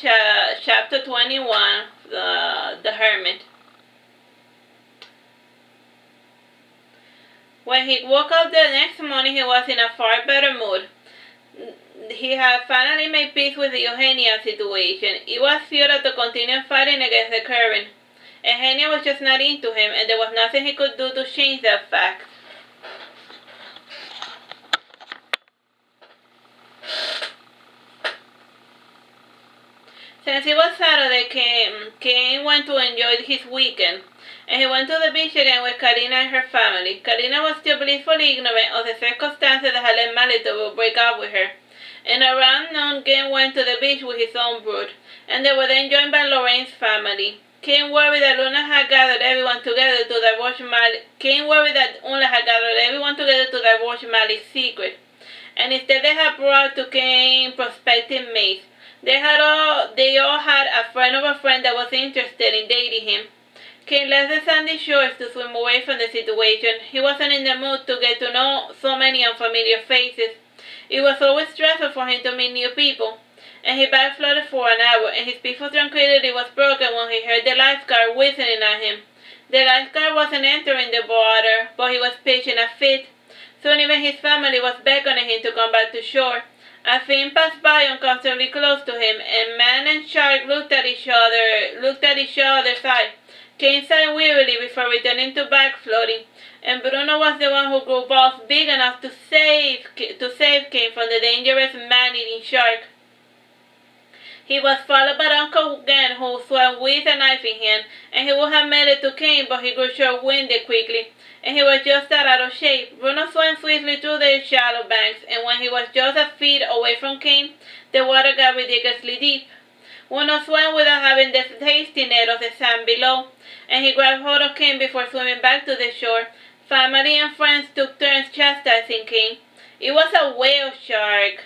chapter 21, the Hermit. When he woke up the next morning, he was in a far better mood. He had finally made peace with the Eugenia situation. It was futile to continue fighting against the current. Eugenia was just not into him, and there was nothing he could do to change that fact. Since it was Saturday, Kain went to enjoy his weekend, and he went to the beach again with Carina and her family. Carina was still blissfully ignorant of the circumstances that had led Malik to break up with her. And around noon, Kain went to the beach with his own brood, and they were then joined by Lorraine's family. Kain worried that Una had gathered everyone together to divulge Malik's secret, and instead they had brought to Kain prospective mates. They all had a friend of a friend that was interested in dating him. Kain left the sandy shores to swim away from the situation. He wasn't in the mood to get to know so many unfamiliar faces. It was always stressful for him to meet new people, and he backfloated for an hour, and his peaceful tranquility was broken when he heard the lifeguard whistling at him. The lifeguard wasn't entering the water, but he was pitching a fit. Soon even his family was beckoning him to come back to shore. A fin passed by uncomfortably close to him, and man and shark looked at each other's side. Kain sighed wearily before returning to backfloating, and Bruno was the one who grew balls big enough to save Kain from the dangerous man-eating shark. He was followed by Uncle Gan, who swam with a knife in hand, and he would have made it to Kain, but he grew short-winded quickly, and he was just out of shape. Bruno swam swiftly through the shallow banks, and when he was just a feet away from Kain, the water got ridiculously deep. Bruno swam without having the safety net of the sand below, and he grabbed hold of Kain before swimming back to the shore. Family and friends took turns chastising Kain. It was a whale shark.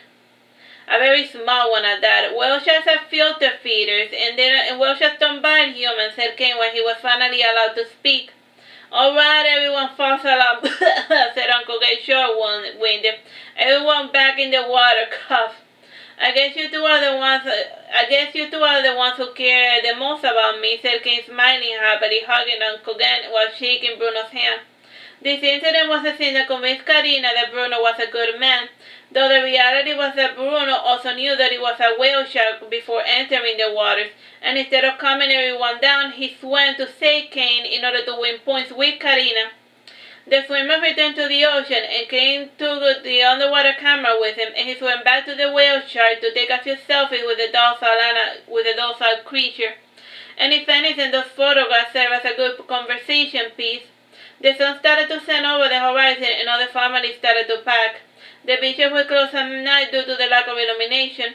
A very small one at that. Whale sharks are filter feeders, and whale sharks don't bite humans, said Kain when he was finally allowed to speak. All right, everyone, false alarm, said Uncle Gay, short-winded. Everyone back in the water, cough. I guess you two are the ones who care the most about me, said Kain, smiling happily, hugging Uncle Gan while shaking Bruno's hand. This incident was a thing that convinced Carina that Bruno was a good man, though the reality was that Bruno also knew that he was a whale shark before entering the waters, and instead of calming everyone down, he swam to save Kain in order to win points with Carina. The swimmers returned to the ocean, and Kain took the underwater camera with him, and he swam back to the whale shark to take a few selfies with the docile creature. And if anything, those photographs served as a good conversation piece. The sun started to set over the horizon, and other families started to pack. The beaches were closed at night due to the lack of illumination.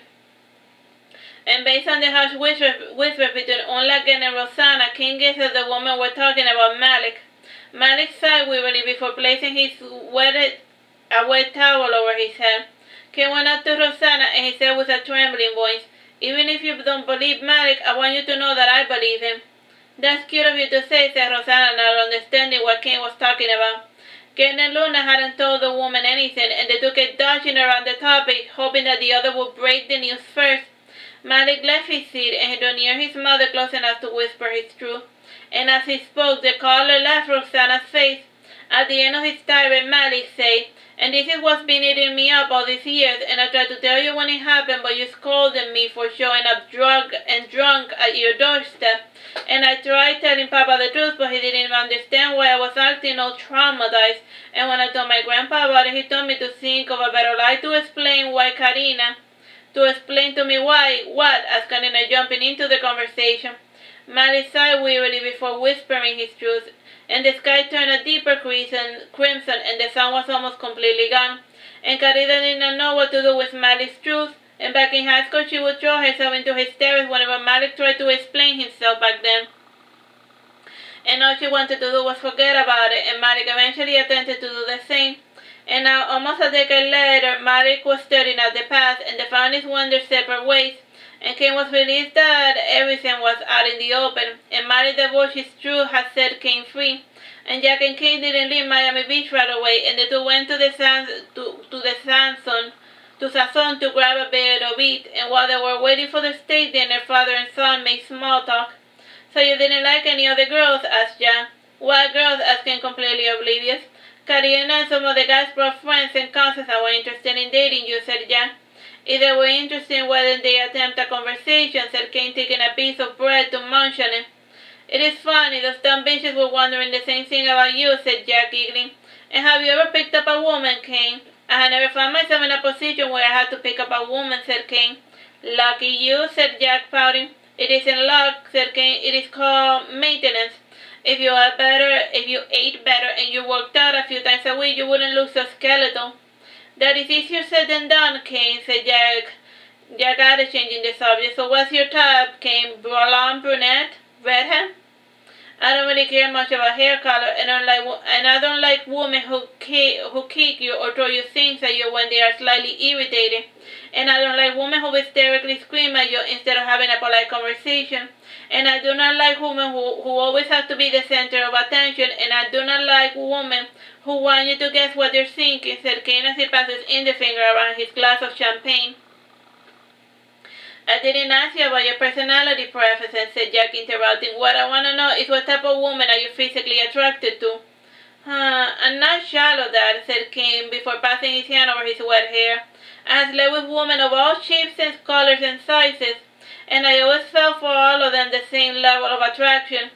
And based on the harsh whispers between Unlagen and Rosanna, Kain guessed that the women were talking about Malik. Malik sighed wearily before placing a wet towel over his head. Kain went up to Rosanna, and he said with a trembling voice, "Even if you don't believe Malik, I want you to know that I believe him." "That's cute of you to say," said Rosanna, not understanding what Kain was talking about. Kain and Luna hadn't told the woman anything, and they took it dodging around the topic, hoping that the other would break the news first. Malik left his seat, and he drew near his mother close enough to whisper his truth. And as he spoke, the color left Rosanna's face. At the end of his tirade, Malik said, "And this is what's been eating me up all these years, and I tried to tell you when it happened, but you scolded me for showing up drunk at your doorstep. And I tried telling Papa the truth, but he didn't understand why I was acting all traumatized. And when I told my grandpa about it, he told me to think of a better lie to explain to me why, what?" asked Carina, jumping into the conversation. Malik sighed wearily before whispering his truth, and the sky turned a deeper crimson, and the sun was almost completely gone. And Carina did not know what to do with Malik's truth, and back in high school she would throw herself into hysterics whenever Malik tried to explain himself back then. And all she wanted to do was forget about it, and Malik eventually attempted to do the same. And now, almost a decade later, Malik was staring at the past, and the families went their separate ways. And Kain was relieved that everything was out in the open, and Malik divulged his truth had set Kain free. And Jack and Kain didn't leave Miami Beach right away, and the two went to to Sazon to grab a bit of it, and while they were waiting for the state dinner, father and son made small talk. "So you didn't like any other girls?" asked Jan. "What girls?" asked Ken, completely oblivious. "Carina and some of the guys brought friends and cousins that were interested in dating you," said Jan. "If they were interested, why didn't they attempt a conversation?" said Ken, taking a piece of bread to munch on it. "It is funny, those dumb bitches were wondering the same thing about you," said Jack, giggling. "And have you ever picked up a woman, Kane?" "I had never found myself in a position where I had to pick up a woman," said Kane. "Lucky you," said Jack, pouting. "It isn't luck," said Kane. "It is called maintenance. If you ate better, and you worked out a few times a week, you wouldn't look so skeletal." "That is easier said than done, Kane," said Jack. Jack added, changing the subject. "So what's your type, Kane? Blonde, brunette, redhead?" "I don't really care much about hair color, and I don't like women who kick you or throw you things at you when they are slightly irritated. And I don't like women who hysterically scream at you instead of having a polite conversation. And I do not like women who always have to be the center of attention. And I do not like women who want you to guess what they're thinking," said Kane as he passed his index finger around his glass of champagne. "I didn't ask you about your personality preferences," said Jack, interrupting. "What I want to know is what type of woman are you physically attracted to?" "I'm not shallow, Dad," said Kane before passing his hand over his wet hair. "I have slept with women of all shapes and colors and sizes, and I always felt for all of them the same level of attraction.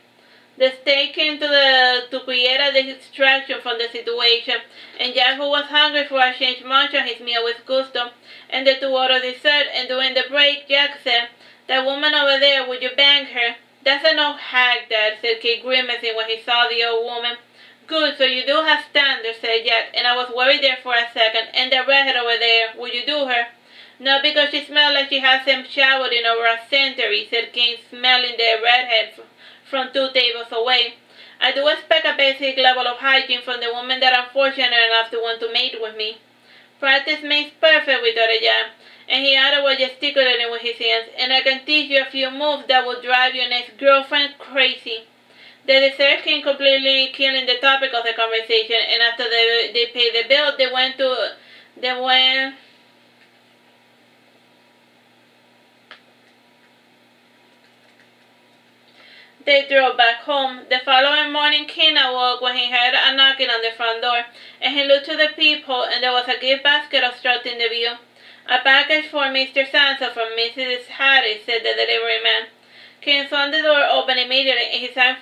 The state came to create a distraction from the situation, and Jack, who was hungry for a change, munched on his meal with gusto, and the two ordered dessert, and during the break, Jack said, "That woman over there, would you bang her?" "That's an old hag, Dad," said Kate, grimacing when he saw the old woman. "Good, so you do have standards," said Jack, and I was worried there for a second. "And the redhead over there, would you do her?" "No, because she smells like she hasn't showered in over a century," said Kane, smelling the redhead from 2 tables away. "I do expect a basic level of hygiene from the women that are fortunate enough to want to mate with me." "Practice makes perfect," retorted Jan, and he added while gesticulating with his hands, "and I can teach you a few moves that will drive your next girlfriend crazy." The dessert came, completely killing the topic of the conversation, and after they paid the bill, They drove back home. The following morning, Ken awoke when he heard a knocking on the front door, and he looked through the peephole, and there was a gift basket obstructing the view. "A package for Mr. Sanson from Mrs. Harris," said the delivery man. Ken swung the door open immediately, and he signed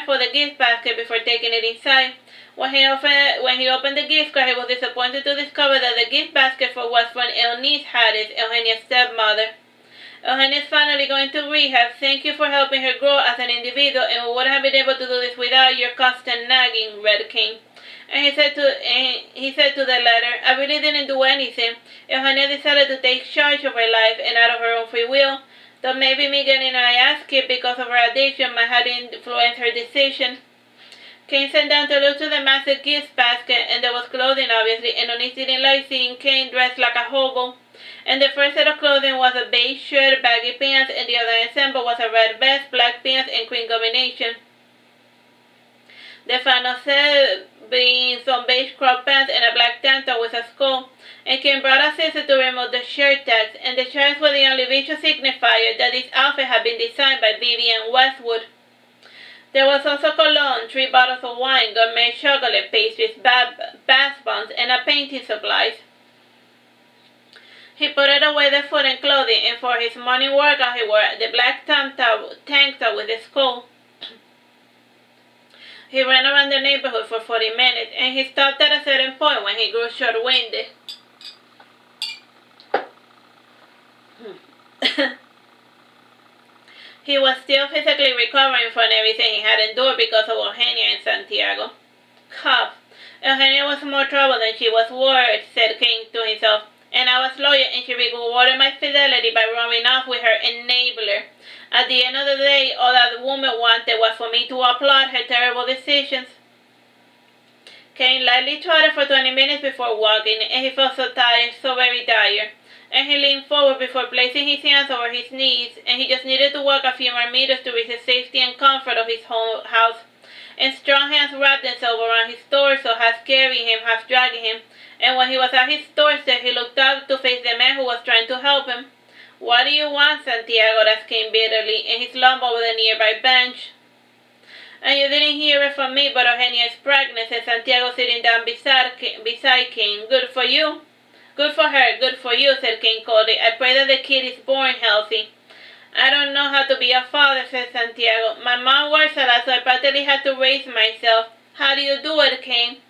for the gift basket before taking it inside. When he opened the gift card, he was disappointed to discover that the gift basket was from Eunice Harris, Eugenia's stepmother. "Eugenia is finally going to rehab. Thank you for helping her grow as an individual, and we wouldn't have been able to do this without your constant nagging," read King. And he said to the letter, "I really didn't do anything. Eugenia decided to take charge of her life and out of her own free will. Though maybe me getting her ass kicked because of her addiction might have influenced her decision." Kane sat down to look through the massive gift basket, and there was clothing, obviously, and Eunice didn't like seeing Kane dressed like a hobo. And the first set of clothing was a beige shirt, baggy pants, and the other ensemble was a red vest, black pants, and cream combination. The final set being some beige crop pants and a black tank top with a skull. And Kane brought a scissor to remove the shirt tags, and the shirts were the only visual signifier that this outfit had been designed by Vivian Westwood. There was also cologne, 3 bottles of wine, gourmet chocolate, pastries, bath bombs, and a painting supplies. He put it away the food and clothing, and for his morning workout he wore the black tank top with the skull. He ran around the neighborhood for 40 minutes, and he stopped at a certain point when he grew short-winded. He was still physically recovering from everything he had endured because of Eugenia and Santiago. Cough. Eugenia was more trouble than she was worth, said King to himself, and I was loyal, and she rewarded my fidelity by running off with her enabler. At the end of the day, all that woman wanted was for me to applaud her terrible decisions. Kane lightly trotted for 20 minutes before walking, and he felt so tired, so very tired. And he leaned forward before placing his hands over his knees, and he just needed to walk a few more meters to reach the safety and comfort of his home house. and strong hands wrapped themselves around his torso, half carrying him, half dragging him, and when he was at his doorstep, he looked up to face the man who was trying to help him. "What do you want, Santiago?" asked Kain bitterly, and he slumped over the nearby bench. "And you didn't hear it from me, but Eugenia is pregnant," said Santiago, sitting down beside Kain. "Good for you." "Good for her, good for you," said Kain coldly. "I pray that the kid is born healthy." "I don't know how to be a father," said Santiago. "My mom works a lot, so I practically had to raise myself." "How do you do it, Kain?"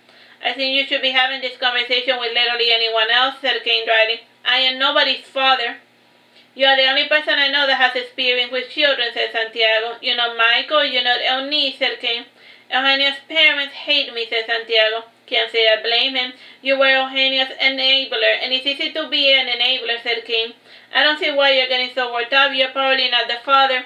"I think you should be having this conversation with literally anyone else," said Kain dryly. "I am nobody's father." "You are the only person I know that has experience with children," said Santiago. "You know Michael, you know Eunice," said Kain. "Eugenia's parents hate me," said Santiago. "Can't say I blame him. You were Eugenia's enabler, and it's easy to be an enabler," said Kain. "I don't see why you're getting so worked up. You're probably not the father."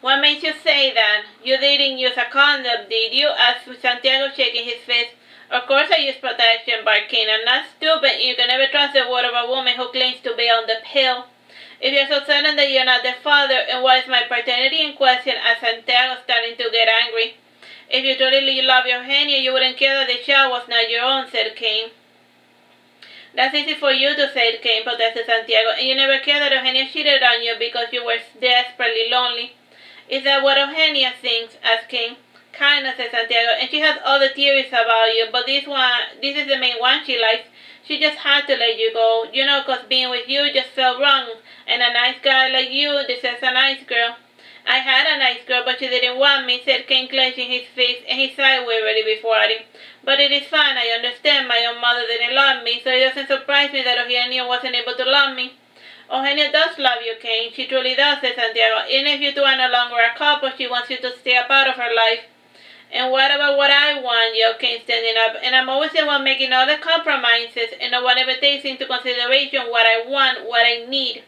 "What makes you say that? You didn't use a condom, did you?" asked Santiago, shaking his fist. "Of course I use protection," barked Kain. "I'm not stupid. You can never trust the word of a woman who claims to be on the pill. If you're so certain that you're not the father, and why is my paternity in question?" asked Santiago, starting to get angry. "If you truly love Eugenia, you wouldn't care that the child was not your own," said Kain. "That's easy for you to say," Kain protested Santiago, "and you never cared that Eugenia cheated on you because you were desperately lonely." "Is that what Eugenia thinks?" asked Kain. "Kinda," said Santiago, "and she has other theories about you, but this is the main one she likes. She just had to let you go, 'cause being with you just felt wrong, and a nice guy like you deserves a nice girl." "I had a nice girl, but she didn't want me," said Kain, clenching his fist, and he sighed wearily before adding, "But it is fine, I understand. My own mother didn't love me, so it doesn't surprise me that Eugenia wasn't able to love me." "Eugenia does love you, Kain. She truly does," said Santiago. "Even if you two are no longer a couple, she wants you to stay a part of her life." "And what about what I want?" yelled Kain, standing up. "And I'm always the one making all the compromises, and no one ever takes into consideration what I want, what I need."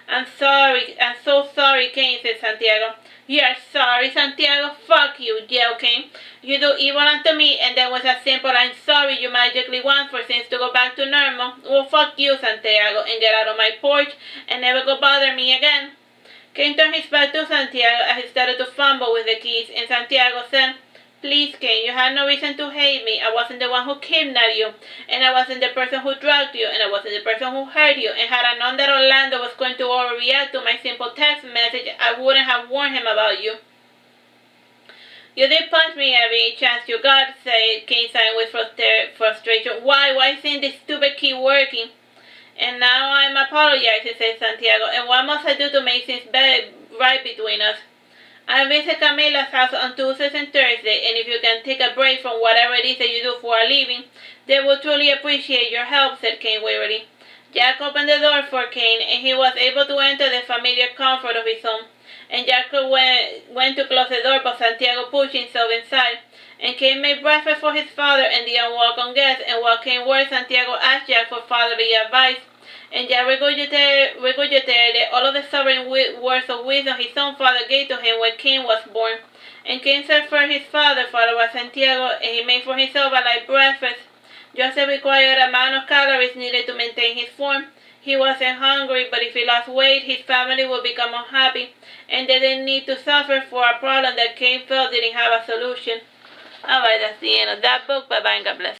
I'm so sorry, Kain," said Santiago. "You're sorry, Santiago? Fuck you," yelled Kain. "You do evil unto me, and then with a simple 'I'm sorry' you magically want for things to go back to normal. Well, fuck you, Santiago, and get out of my porch, and never go bother me again." Kain turned his back to Santiago as he started to fumble with the keys, and Santiago said, "Please, Kain, you had no reason to hate me. I wasn't the one who kidnapped you, and I wasn't the person who drugged you, and I wasn't the person who hurt you, and had I known that Orlando was going to overreact to my simple text message, I wouldn't have warned him about you." "You did punch me every chance you got," said Kain, sighing with frustration. Why isn't this stupid key working?" "And now I'm apologizing," said Santiago, "and what must I do to make things right between us?" "I visit Camila's house on Tuesdays and Thursdays, and if you can take a break from whatever it is that you do for a living, they will truly appreciate your help," said Kain wearily. Jack opened the door for Kain, and he was able to enter the familiar comfort of his home. And Jack went to close the door, but Santiago pushed himself inside. And Kain made breakfast for his father and the unwelcome guest, and while Kain worked, Santiago asked Jack for fatherly advice. And Jack regurgitated all of the sovereign words of wisdom his own father gave to him when Kain was born. And Kain served for his father, followed by Santiago, and he made for himself a light breakfast. Just the required amount of calories needed to maintain his form. He wasn't hungry, but if he lost weight, his family would become unhappy, and they didn't need to suffer for a problem that Kain felt didn't have a solution. Alright, that's the end of that book. Bye-bye and God bless.